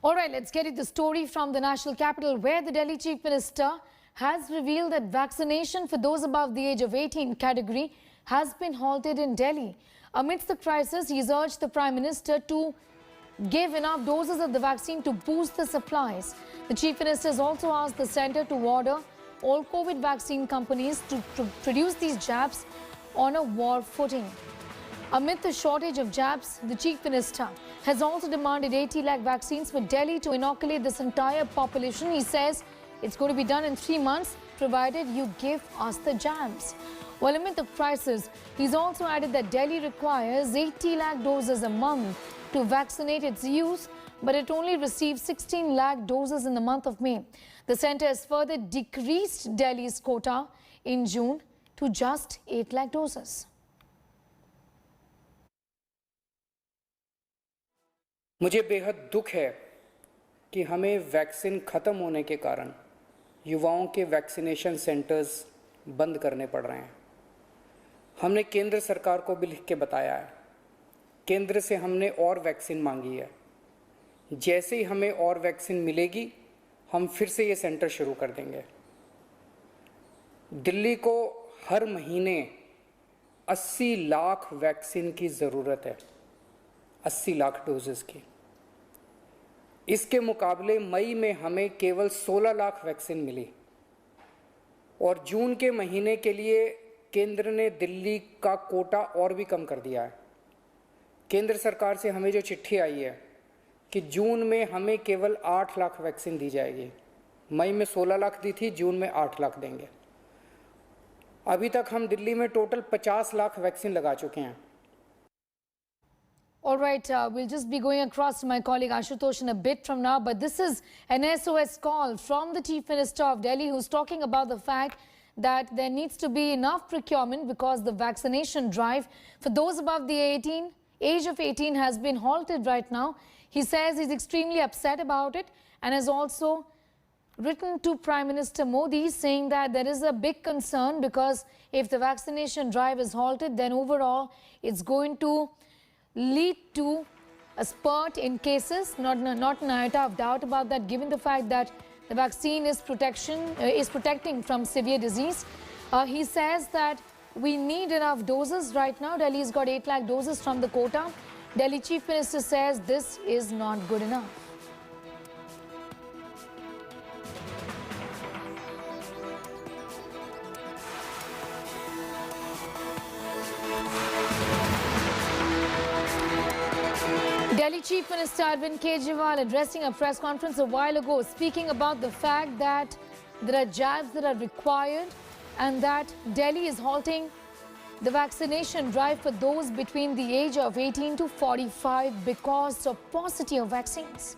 All right, let's get into the story from the national capital, where the Delhi Chief Minister has revealed that vaccination for those above the age of 18 category has been halted in Delhi. Amidst the crisis, he's urged the Prime Minister to give enough doses of the vaccine to boost the supplies. The Chief Minister has also asked the centre to order all COVID vaccine companies to produce these jabs on a war footing. Amid the shortage of jabs, the Chief Minister has also demanded 80 lakh vaccines for Delhi to inoculate this entire population. He says it's going to be done in 3 months, provided you give us the jabs. Well, amid the crisis, he's also added that Delhi requires 80 lakh doses a month to vaccinate its youth, but it only received 16 lakh doses in the month of May. The centre has further decreased Delhi's quota in June to just 8 lakh doses. मुझे बेहद दुख है कि हमें vaccine ख़त्म होने के कारण युवाओं के वैक्सीनेशन सेंटर्स बंद करने पड़ रहे हैं। हमने केंद्र सरकार को भी लिख के बताया है। केंद्र से हमने और वैक्सीन मांगी है। जैसे ही हमें और वैक्सीन मिलेगी, हम फिर से ये सेंटर शुरू कर देंगे। दिल्ली को हर महीने 80 लाख वैक्सीन की ज़रूरत है, 80 लाख डोजेस की। इसके मुकाबले मई में हमें केवल 16 लाख वैक्सीन मिली और जून के महीने के लिए केंद्र ने दिल्ली का कोटा और भी कम कर दिया है। केंद्र सरकार से हमें जो चिट्ठी आई है कि जून में हमें केवल 8 लाख वैक्सीन दी जाएगी। मई में 16 लाख दी थी, जून में 8 लाख देंगे। अभी तक हम दिल्ली में टोटल 50 लाख वैक्सीन लगा चुके हैं। All right, we'll just be going across to my colleague Ashutosh in a bit from now, but this is an SOS call from the Chief Minister of Delhi, who's talking about the fact that there needs to be enough procurement because the vaccination drive for those above the age of 18 has been halted right now. He says he's extremely upset about it and has also written to Prime Minister Modi saying that there is a big concern because if the vaccination drive is halted, then overall it's going to lead to a spurt in cases, not an iota of doubt about that, given the fact that the vaccine is protecting from severe disease. He says that we need enough doses right now. Delhi's got 8 lakh doses from the quota. Delhi Chief Minister says this is not good enough. Delhi Chief Minister Arvind Kejriwal addressing a press conference a while ago, speaking about the fact that there are jabs that are required and that Delhi is halting the vaccination drive for those between the age of 18 to 45 because of paucity of vaccines.